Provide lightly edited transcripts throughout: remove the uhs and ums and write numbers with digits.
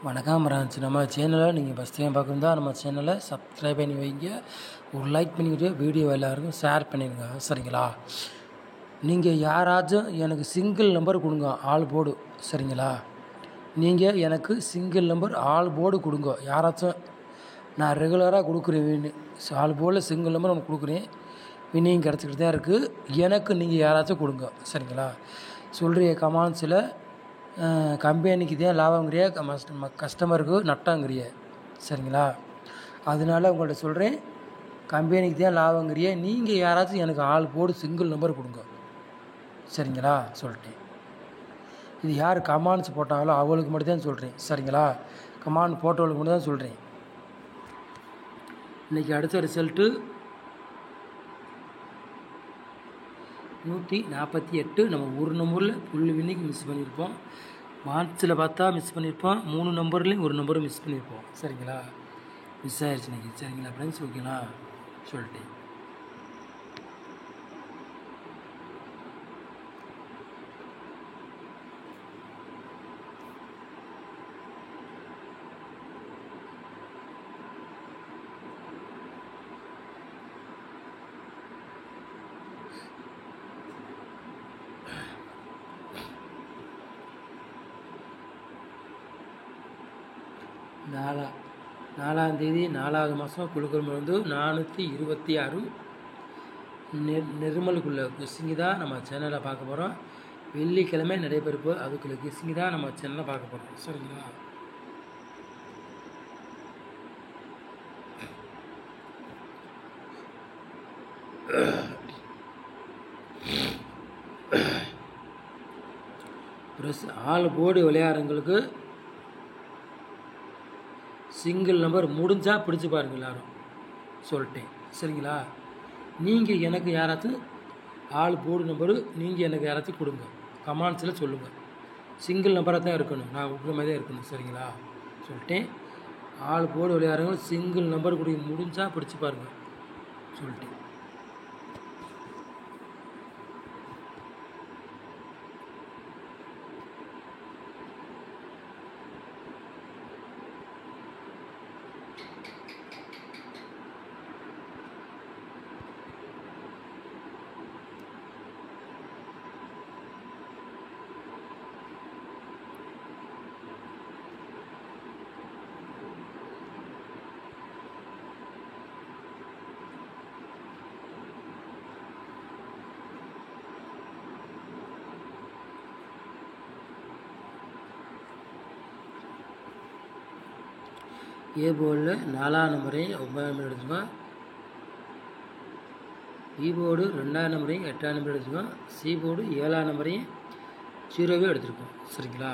வணக்கம் பிரான்ச். நம்ம சேனலை நீங்கள் ஃபஸ்ட் டைம் பார்க்குறதா நம்ம சேனலை சப்ஸ்கிரைப் பண்ணி வைங்க. ஒரு லைக் பண்ணிக்கிட்டு வீடியோ எல்லாருக்கும் ஷேர் பண்ணிடுங்க. சரிங்களா? நீங்கள் யாராச்சும் எனக்கு சிங்கிள் நம்பர் கொடுங்க, ஆள் போர்டு. சரிங்களா? நீங்கள் எனக்கு சிங்கிள் நம்பர் ஆள் போர்டு கொடுங்க. யாராச்சும் நான் ரெகுலராக கொடுக்குறேன் ஆள் போர்டில் சிங்கிள் நம்பர் ஒன்று கொடுக்குறேன். வினியும் கிடச்சிக்கிட்டு தான் இருக்குது. எனக்கு நீங்கள் யாராச்சும் கொடுங்க. சரிங்களா? சொல்கிற கமெண்ட்ஸில் கம்பெனிக்கு தான் லாபங்கிறிய, கஸ்டமருக்கு நட்டங்கிறிய. சரிங்களா? அதனால உங்கள்கிட்ட சொல்கிறேன், கம்பெனிக்கு தான் லாபங்கிறிய. நீங்கள் யாராச்சும் எனக்கு ஆள் போர்டு சிங்கிள் நம்பர் கொடுங்க. சரிங்களா? சொல்லிட்டேன். இது யார் கமெண்ட்ஸ் போட்டாங்களோ அவளுக்கு மட்டும் தான் சொல்கிறேன். சரிங்களா? கமெண்ட் போட்டவளுக்கு மட்டும் தான் சொல்கிறேன். இன்றைக்கி அடுத்த ரிசல்ட்டு 148. நம்ம ஒரு நம்பரில் ஃபுல் வின்னிக்கு மிஸ் பண்ணியிருப்போம். மார்ச்சில் பார்த்தா மிஸ் பண்ணியிருப்போம். 3 நம்பர்லேயும் ஒரு நம்பரும் மிஸ் பண்ணியிருப்போம். சரிங்களா? மிஸ் ஆயிடுச்சு இன்றைக்கி. சரிங்களா ஃப்ரெண்ட்ஸ்? ஓகேங்களா? சொல்லிட்டேன். நாலாம் தேதி 4வது மாதம் குழுக்கள் வந்து 426 நிர்மலுக்குள்ள கிஸ்ஸிங்கு தான் நம்ம சேனலில் பார்க்க போகிறோம். வெள்ளிக்கிழமை நடைபெறுப்பு அதுக்குள்ள கிஸ்ஸிங்கு தான் நம்ம சேனலில் பார்க்க போகிறோம். சரிங்களா? ப்ளஸ் ஆள் போர்டு விளையாடுறவங்களுக்கு சிங்கிள் நம்பர் முடிஞ்சால் பிடிச்சி பாருங்கள் எல்லோரும். சொல்லிட்டேன். சரிங்களா? நீங்கள் எனக்கு யாராச்சும் ஆள் போர்டு நம்பரு நீங்கள் எனக்கு யாராச்சும் கொடுங்க. கமெண்ட்ஸில் சொல்லுங்கள். சிங்கிள் நம்பராக தான் இருக்கணும். நான் கொடுக்குற மாதிரி தான் இருக்கணும். சரிங்களா? சொல்லிட்டேன். ஆள் போர்டு விளையாடுறவங்க சிங்கிள் நம்பர் கொடுக்க முடிஞ்சால் பிடிச்சி பாருங்கள். சொல்லிட்டேன். ஏ போர்டில் 4ஆம் நம்பரையும் 9ஆம் நம்பர் எடுத்துக்கோம். பி போர்டு 2ஆம் நம்பரையும் 8ஆம் நம்பர் எடுத்துக்கோம். சி போர்டு 7ஆம் நம்பரையும் 0வே எடுத்துருக்கோம். சரிங்களா?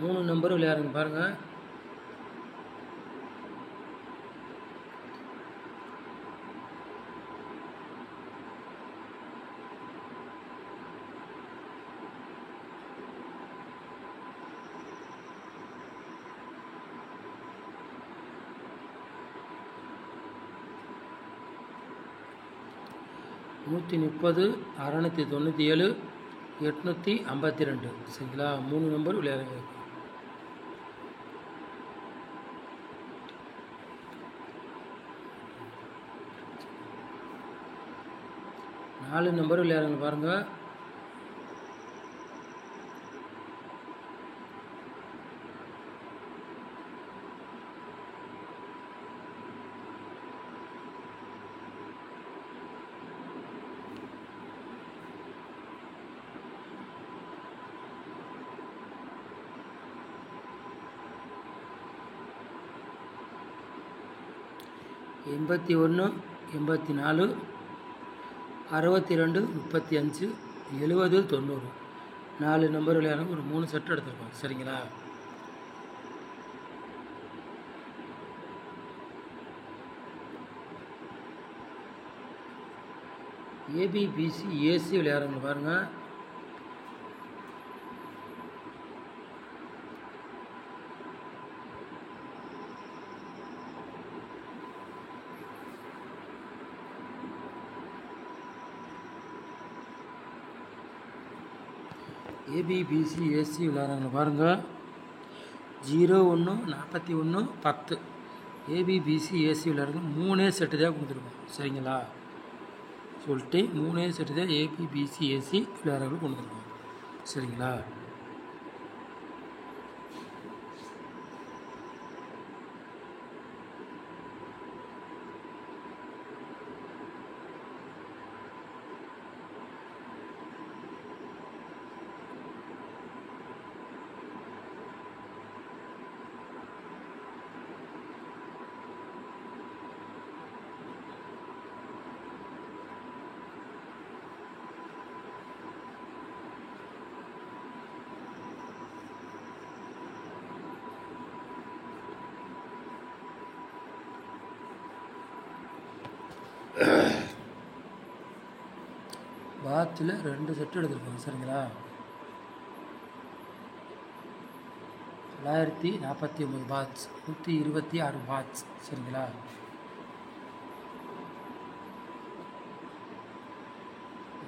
மூணு நம்பர் விளையாடுங்க பாருங்கள். நூற்றி 30, 697, 852. சரிங்களா? 3 நம்பர் விளையாடுங்க. நாலு நம்பர் விளையாடுங்க பாருங்கள். எண்பத்தி 1, 84, 62, 35, 70, 90. 4 நம்பர் விளையாடுங்க. ஒரு 3 செட் எடுத்துருக்கோம். சரிங்களா? ஏபிபிசி ஏசி விளையாடுங்க பாருங்கள். ஏபிபிசி ஏசி விளையாடுறாங்க பாருங்கள். 01 41 10 ஏபிபிசி ஏசி விளையாடுறாங்க. 3 செட்டு தான் கொடுத்துருக்கோம். சரிங்களா? சொல்லிட்டு 3 செட்டு தான் ஏபிபிசி ஏசி விளையாடுறவங்களுக்கு கொடுத்துருக்கோம். சரிங்களா? பாத்தில் 2 செட்டு எடுத்துருக்கோம். சரிங்களா? 949 பாட்ஸ், 126 பாட்ஸ். சரிங்களா?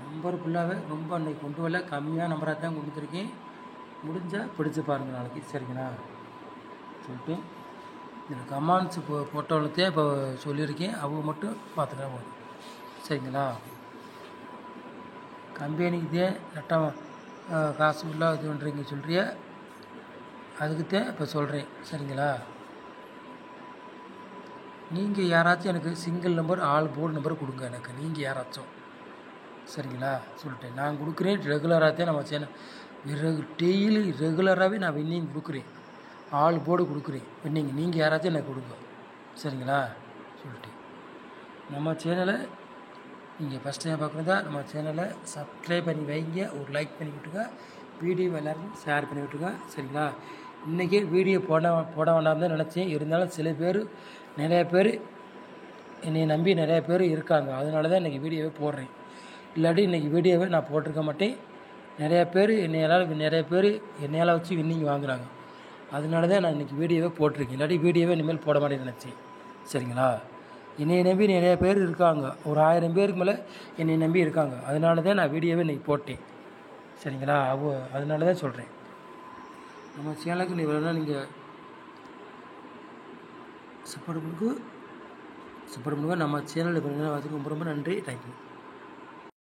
நம்பர் ஃபுல்லாகவே ரொம்ப அன்றைக்கி கொண்டு வரல, கம்மியாக நம்பராக தான் கொடுத்துருக்கேன். முடிஞ்சால் பிடிச்சி பாருங்கள் நாளைக்கு. சரிங்களா? சொல்லிட்டு இதில் கமாண்ட்ஸ் போட்டவனுக்கே இப்போ சொல்லியிருக்கேன், அவங்க மட்டும் பார்த்துக்கலாம் போதும். சரிங்களா? கம்பெனிக்கு தான் நட்டம் காசு ஃபுல்லாக இது பண்ணுறீங்க சொல்கிறிய, அதுக்குத்தான் இப்போ சொல்கிறேன். சரிங்களா? நீங்கள் யாராச்சும் எனக்கு single number all board number கொடுங்க எனக்கு, நீங்கள் யாராச்சும். சரிங்களா? சொல்லிட்டேன். நான் கொடுக்குறேன் ரெகுலராக தான் நம்ம சேனல் டெய்லி ரெகுலராகவே நான் வின்னிங் கொடுக்குறேன், ஆல் போர்டு கொடுக்குறேன் வின்னிங். நீங்கள் யாராச்சும் எனக்கு கொடுங்க. சரிங்களா? சொல்லிட்டேன். நம்ம சேனலை நீங்கள் ஃபஸ்ட் டைம் பார்க்குறதா நம்ம சேனலை சப்ஸ்கிரைப் பண்ணி வைங்க, ஒரு லைக் பண்ணி விட்டுங்க, வீடியோ எல்லாருக்கும் ஷேர் பண்ணி விட்டுங்க. சரிங்களா? இன்றைக்கி வீடியோ போட வேண்டாம் தான் நினச்சேன். இருந்தாலும் சில பேர் நிறைய பேர் என்னை நம்பி நிறைய பேர் இருக்காங்க, அதனால தான் இன்றைக்கி வீடியோவே போடுறேன். இல்லாட்டி இன்றைக்கி வீடியோவே நான் போட்டிருக்க மாட்டேன். நிறைய பேர் என்னையால் வச்சு வின்னிங் வாங்குகிறாங்க, அதனால தான் நான் இன்றைக்கி வீடியோவே போட்டிருக்கேன். இல்லாட்டி வீடியோவே இனிமேல் போட மாட்டேன்னு நினச்சேன். சரிங்களா? என்னை நம்பி நிறைய பேர் இருக்காங்க, ஒரு 1000 பேருக்கு மேலே என்னை நம்பி இருக்காங்க, அதனால தான் நான் வீடியோவே இன்றைக்கி போட்டேன். சரிங்களா? அதனால தான் சொல்கிறேன். நம்ம சேனலுக்கு நீங்கள் சப்போர்ட் பண்ணுங்க. நம்ம சேனலுக்கு ரொம்ப ரொம்ப நன்றி. தேங்க்யூ.